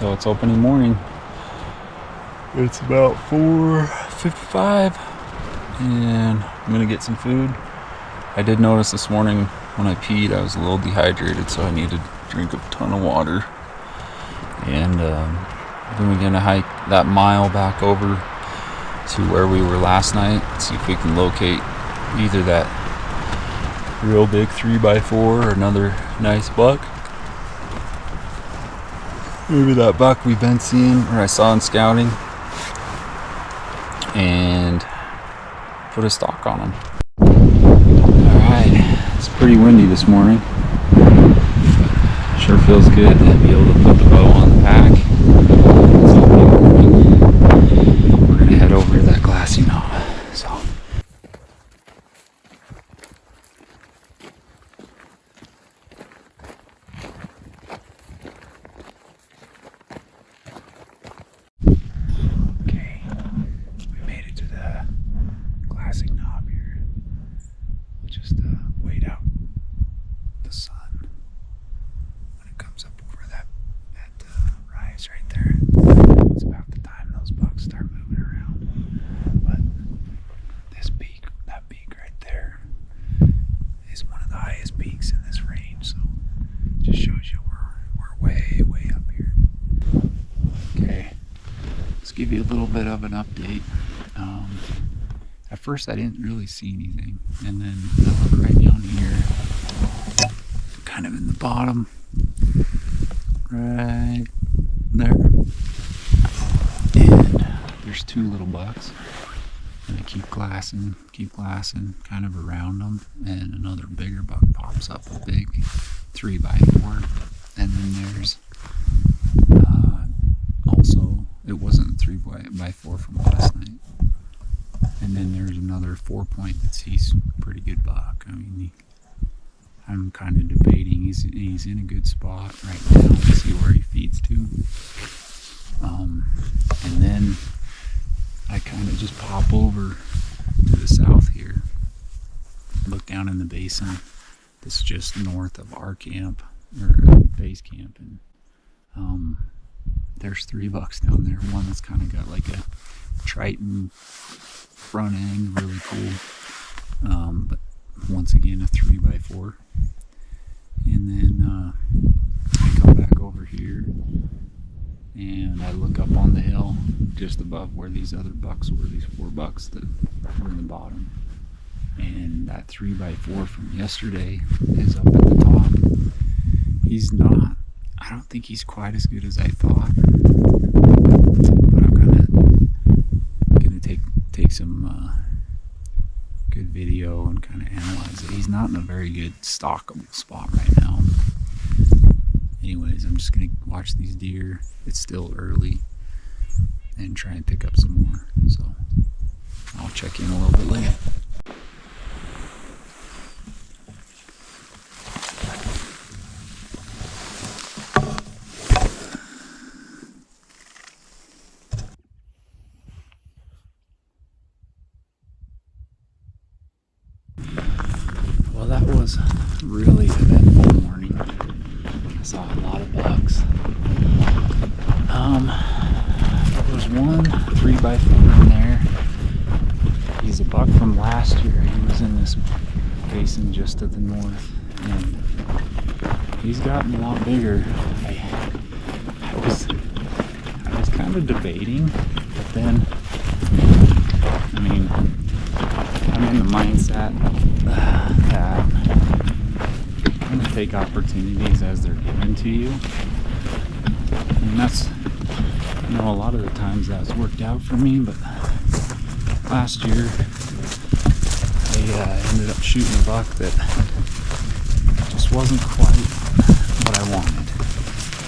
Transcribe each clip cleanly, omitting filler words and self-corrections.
so it's opening morning. It's about 4:55 and I'm gonna get some food. I did notice this morning when I peed I was a little dehydrated, so I needed to drink a ton of water. And then we're gonna hike that mile back over to where we were last night, see if we can locate either that real big 3x4 or another nice buck. Maybe that buck we've been seeing, or I saw in scouting, and put a stalk on him. Alright, it's pretty windy this morning. Sure feels good to be able to put the bow on the pack. We're gonna head over to that glassy knob. So. Okay, we made it to the glassy knob here. We'll just wait out the sun when it comes up over that rise right there. It's about the time those bucks start moving around. But this peak, that peak right there, is one of the highest peaks in this range. So it just shows you we're way up here. Okay, let's give you a little bit of an update. At first I didn't really see anything, and then I look right down here, kind of in the bottom, right there, and there's two little bucks, and I keep glassing kind of around them, and another bigger buck pops up, a big 3x4, and then there's also, it wasn't a 3x4 from last night. And then there's another 4-point that sees pretty good buck. I mean, I'm kind of debating. He's in a good spot right now. Let's see where he feeds to. And then I kind of just pop over to the south here. Look down in the basin. That's just north of our camp, or base camp, and there's 3 bucks down there. One that's kind of got like a Triton front end, really cool, but once again a 3x4. And then I come back over here and I look up on the hill just above where these other bucks were, these 4 bucks that were in the bottom, and that 3x4 from yesterday is up at the top. He's not, I don't think he's quite as good as I thought, but I'm gonna take some good video and kind of analyze it. He's not in a very good stockable spot right now. Anyways, I'm just gonna watch these deer. It's still early, and try and pick up some more. So I'll check in a little bit later. That was really eventful morning. I saw a lot of bucks. There was one 3x4 in there. He's a buck from last year. He was in this basin just to the north, and he's gotten a lot bigger. I was kind of debating, but then I mean, I'm in the mindset that I'm going to take opportunities as they're given to you. And that's, you know, a lot of the times that's worked out for me, but last year I ended up shooting a buck that just wasn't quite what I wanted.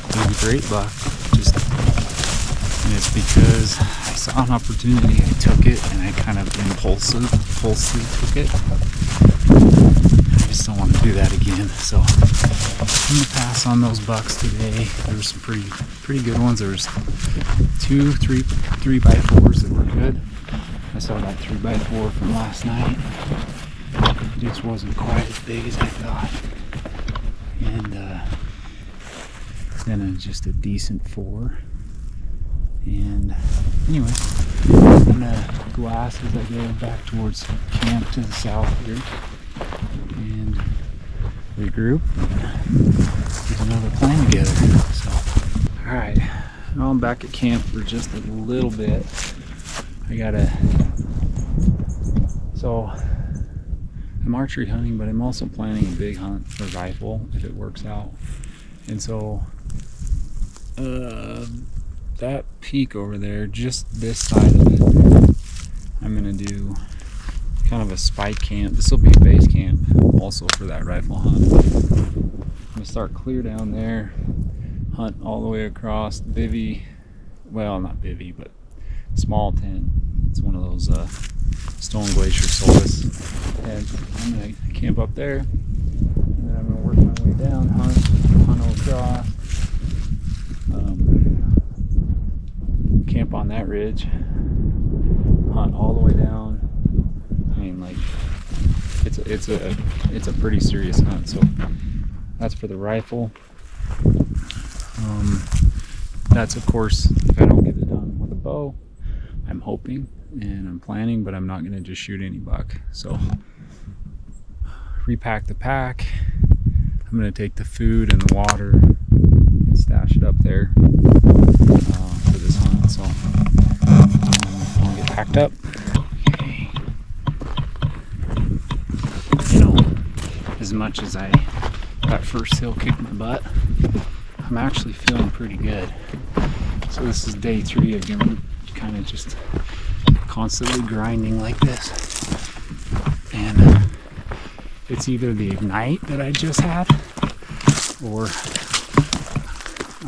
It was a great buck, and it's because I saw an opportunity, I took it, and I kind of impulsively took it. I just don't want to do that again, so I'm going to pass on those bucks today. There were some pretty good ones. There was 2 3x4s that were good. I saw that 3x4 from last night. It just wasn't quite as big as I thought. And then just a decent 4. And anyway, I'm gonna glass as I go back towards camp to the south here and regroup and get another plan together. So, alright, well, I'm back at camp for just a little bit. So I'm archery hunting, but I'm also planning a big hunt for rifle if it works out. And so that peak over there, just this side of it, I'm gonna do kind of a spike camp. This will be a base camp also for that rifle hunt. I'm gonna start clear down there, hunt all the way across bivvy, well, not bivvy, but small tent. It's one of those Stone Glacier Solace tents. I'm gonna camp up there, and then I'm gonna work my way down, hunt across, camp on that ridge, hunt all the way down. I mean, like, it's a pretty serious hunt. So that's for the rifle. That's, of course, if I don't get it done with a bow, I'm hoping and I'm planning, but I'm not going to just shoot any buck. So repack the pack. I'm going to take the food and the water and stash it up there for this hunt. So I'll get packed up. Okay. You know, as much as that first hill kicked my butt, I'm actually feeling pretty good. So this is day 3 of getting kind of just constantly grinding like this, and it's either the ignite that I just had, or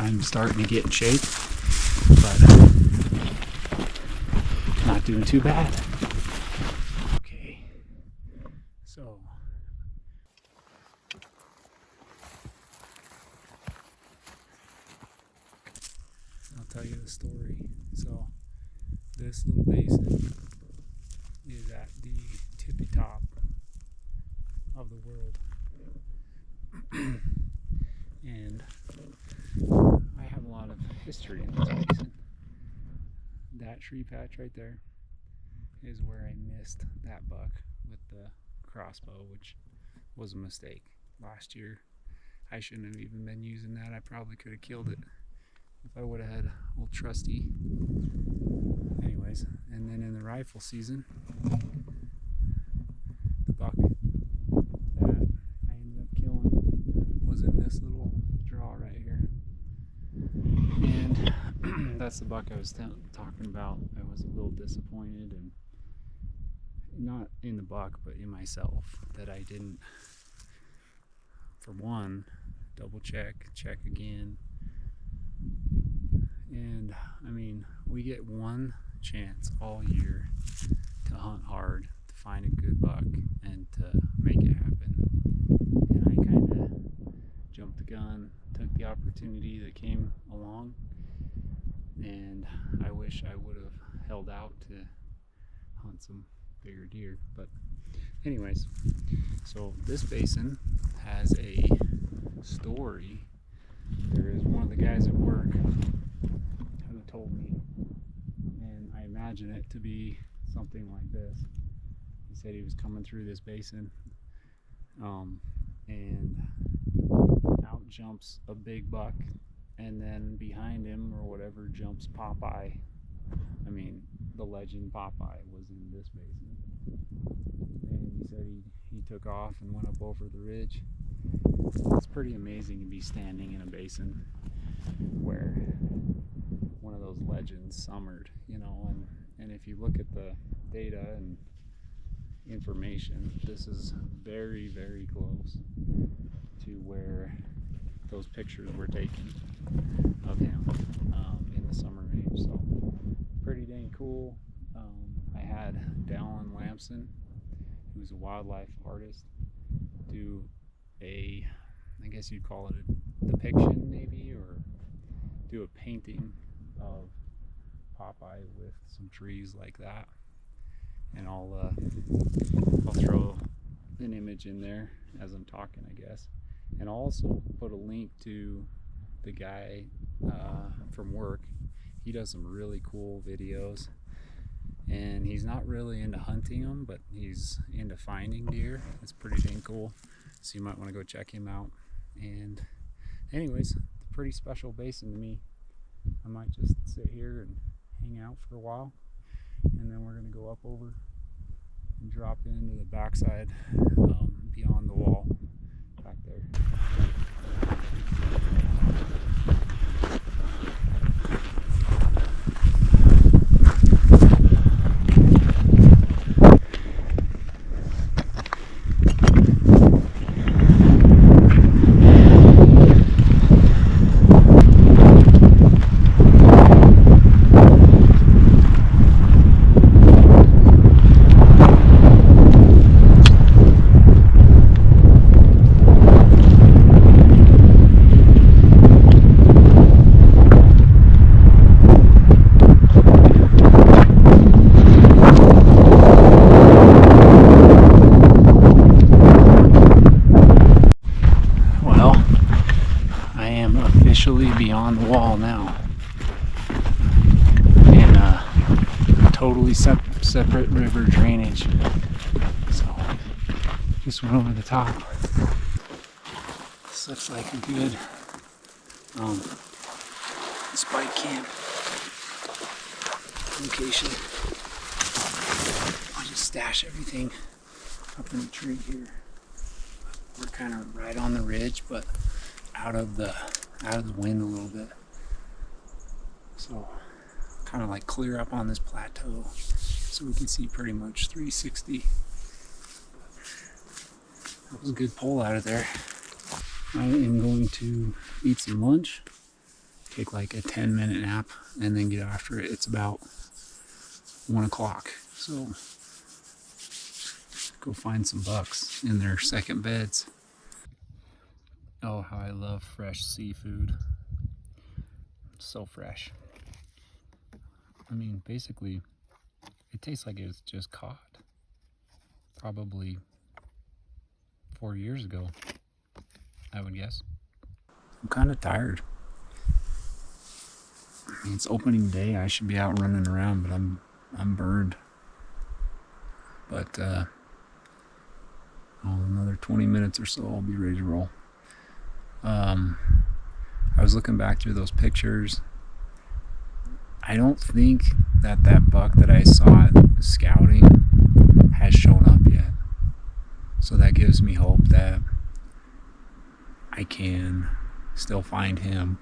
I'm starting to get in shape, but not doing too bad. Okay, so I'll tell you the story. So this little basin is at the tippy top of the world. And I have a lot of history in this basin. That tree patch right there is where I missed that buck with the crossbow, which was a mistake last year. I shouldn't have even been using that. I probably could have killed it if I would have had old trusty. Anyways, and then in the rifle season, the buck that I ended up killing was in this little draw right here. And that's the buck I was talking about. I was a little disappointed, and not in the buck, but in myself, that I didn't, for one, double check again. And I mean, we get one chance all year to hunt hard, to find a good buck, and to make it happen. And I kind of jumped the gun, took the opportunity that came along, and I wish I would have held out to hunt some bigger deer. But anyways, so this basin has a story. There is one of the guys at work who told me, and I imagine it to be something like this. He said he was coming through this basin, and out jumps a big buck, and then behind him or whatever jumps Popeye. I mean, the legend Popeye was in this basin, and he said he took off and went up over the ridge. It's pretty amazing to be standing in a basin where one of those legends summered, you know, and if you look at the data and information, this is very, very close to where those pictures were taken of him in the summer range. So pretty dang cool. I had Dallin Lamson, who's a wildlife artist, do a, I guess you'd call it a depiction maybe, or do a painting of Popeye with some trees like that. And I'll throw an image in there as I'm talking, I guess. And I'll also put a link to the guy from work. He does some really cool videos, and he's not really into hunting them, but he's into finding deer. It's pretty dang cool, so you might want to go check him out. And anyways, it's a pretty special basin to me. I might just sit here and hang out for a while, and then we're going to go up over and drop into the backside beyond the wall back there. Beyond the wall now, in a totally separate river drainage. So just went over the top. This looks like a good spike camp location. I'll just stash everything up in the tree here. We're kind of right on the ridge, but out of the wind a little bit, so kind of like clear up on this plateau so we can see pretty much 360. That was a good pull out of there. I am going to eat some lunch, take like a 10-minute nap, and then get after it. It's about 1 o'clock, so go find some bucks in their second beds. Oh, how I love fresh seafood. It's so fresh. I mean, basically, it tastes like it's just caught. Probably 4 years ago, I would guess. I'm kind of tired. I mean, it's opening day. I should be out running around, but I'm burned. But another 20 minutes or so, I'll be ready to roll. I was looking back through those pictures. I don't think that buck that I saw scouting has shown up yet. So that gives me hope that I can still find him.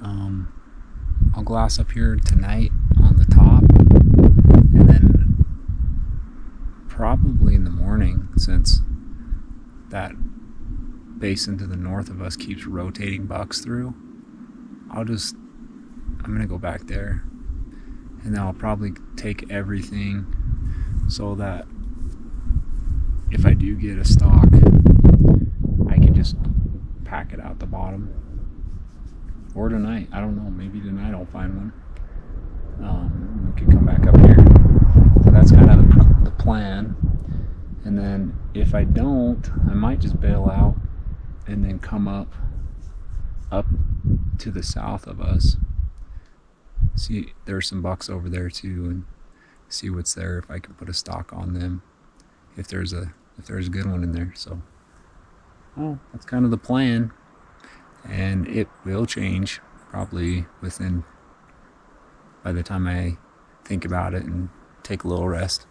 I'll glass up here tonight on the top, and then probably in the morning, since that basin to the north of us keeps rotating bucks through, I'm gonna go back there, and then I'll probably take everything so that if I do get a stock, I can just pack it out the bottom. Or tonight, I don't know, maybe tonight I'll find one. We could come back up here. So that's kind of the plan. And then if I don't, I might just bail out and then come up to the south of us. See, there's some bucks over there too, and see what's there, if I can put a stock on them, if there's a good one in there. So, well, that's kind of the plan, and it will change probably by the time I think about it and take a little rest.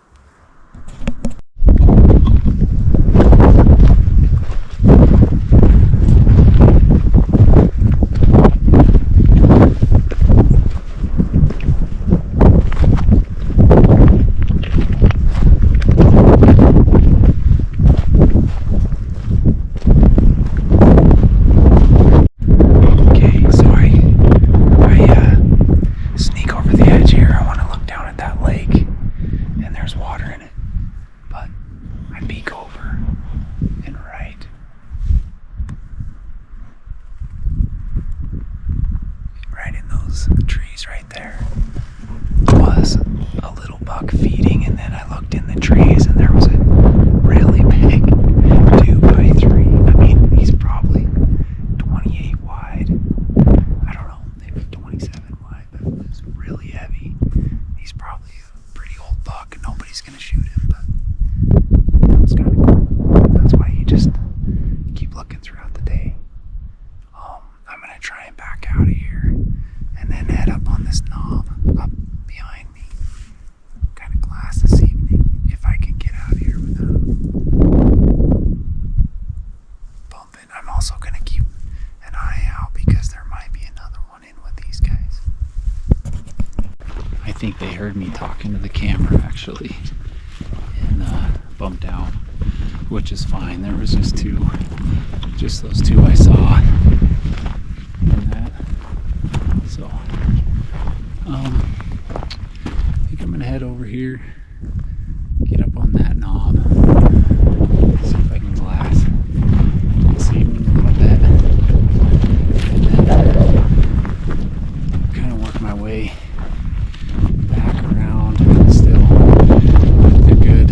Trees right there was a little buck feeding, and then I looked in the trees and there was a really big 2x3. I mean, he's probably 28 wide, this knob up behind me. Kind of glass this evening. If I can get out here without bumping. I'm also going to keep an eye out because there might be another one in with these guys. I think they heard me talking to the camera actually and bumped out, which is fine. There was just those two I saw in that. So I think I'm gonna head over here, get up on that knob, see if I can glass this evening a little bit, and then kind of work my way back around still the good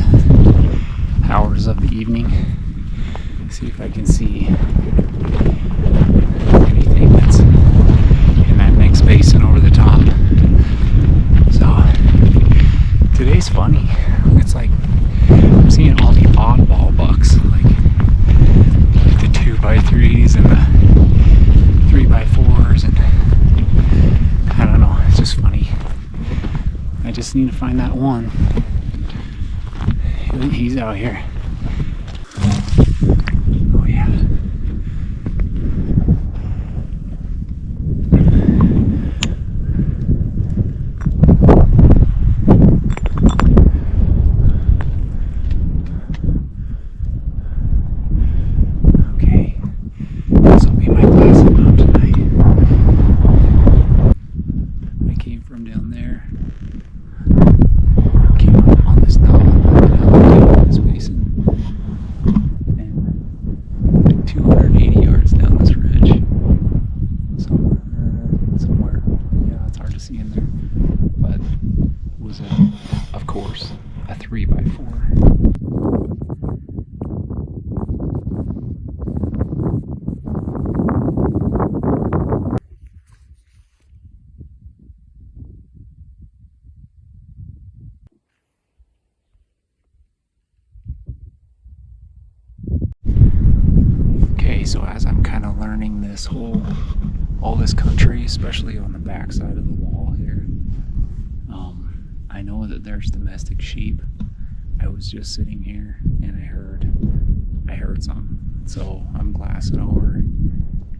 hours of the evening. See if I can see anything that's in that next basin over the top. So today's funny. It's like I'm seeing all the oddball bucks, like the 2x3s and the 3x4s, and I don't know. It's just funny. I just need to find that one. He's out here. Oh yeah. Okay. This will be my glass amount tonight. I came from down there. Came up on this knob. This basin, and like 280 yards down this ridge, somewhere, yeah, it's hard to see in there, but was of course, a 3x4. So as I'm kind of learning this all this country, especially on the back side of the wall here, I know that there's domestic sheep. I was just sitting here and I heard some. So I'm glassing over,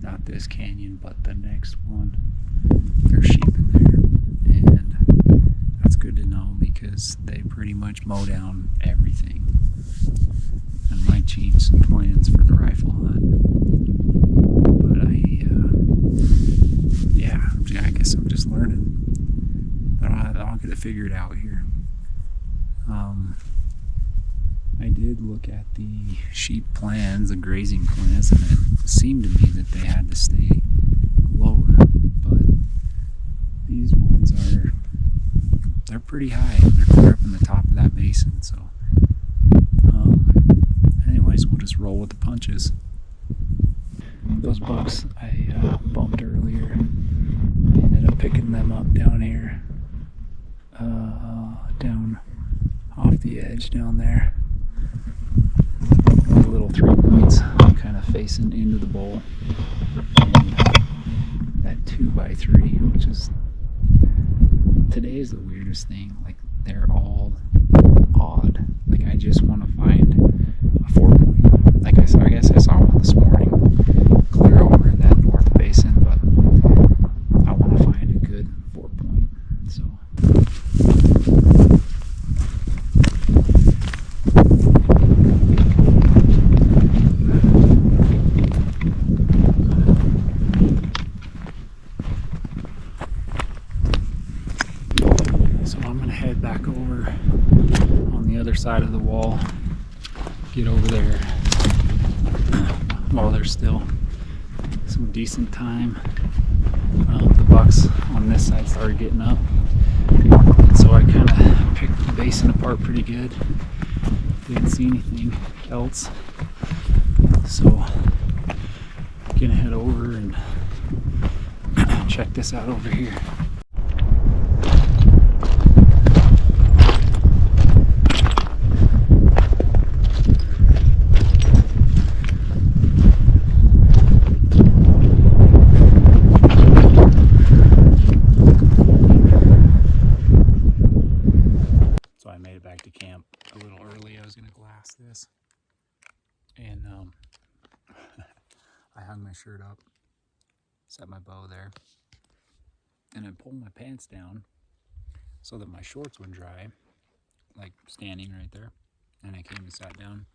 not this canyon, but the next one. There's sheep in there, and that's good to know because they pretty much mow down everything. I might change some plans for the rifle hunt. But I guess I'm just learning. But I'll get it figured out here. I did look at the sheep plans, the grazing plans, and it seemed to me that they had to stay lower. But these ones they're pretty high. They're clear up in the top of that basin. So anyways, we'll just roll with the punches. Those bucks I bumped earlier, I ended up picking them up down here, down off the edge down there. The little 3 points kind of facing into the bowl, and that 2x3, which is today is the weirdest thing. Like they're all odd. Like I just want to find a 4-point. Like I guess I saw one this morning, clear over in that north basin, but I want to find a good 4-point. So. So I'm gonna head back over on the other side of the wall, get over there while there's still some decent time. The bucks on this side started getting up, so I kind of picked the basin apart pretty good. Didn't see anything else, so I'm gonna head over and check this out over here. shirt up, set my bow there, and I pulled my pants down so that my shorts would dry, like standing right there. And I came and sat down,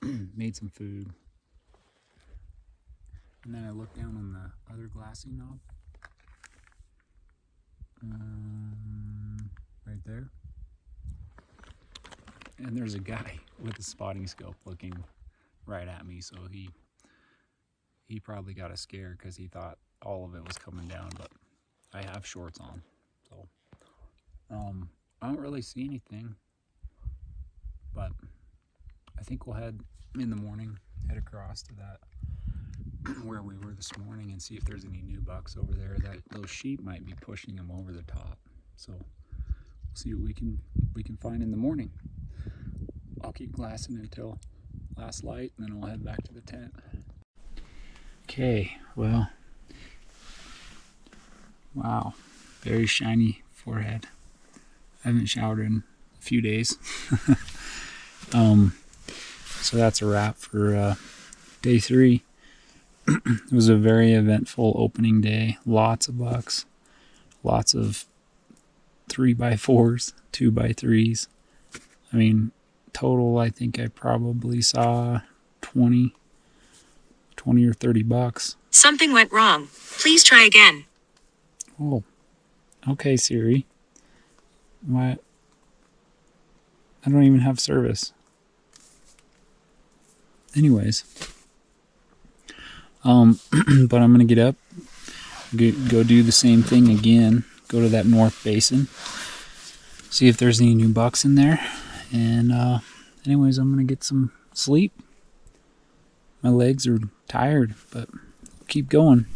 made some food, and then I looked down on the other glassing knob, right there. And there's a guy with a spotting scope looking right at me, so he probably got a scare because he thought all of it was coming down, but I have shorts on, so I don't really see anything, but I think we'll head in the morning, head across to that where we were this morning and see if there's any new bucks over there. That those sheep might be pushing them over the top, so we'll see what we can find in the morning. I'll keep glassing until last light, and then I'll head back to the tent. Okay, well, wow, very shiny forehead. I haven't showered in a few days. So that's a wrap for day 3. It was a very eventful opening day. Lots of bucks, lots of 3x4s, 2x3s. I mean, total, I think I probably saw 20 or 30 bucks. Something went wrong. Please try again. Oh, okay, Siri. What? I don't even have service. Anyways, but I'm gonna get up, go do the same thing again. Go to that north basin, see if there's any new bucks in there. And anyways, I'm gonna get some sleep. My legs are tired, but keep going.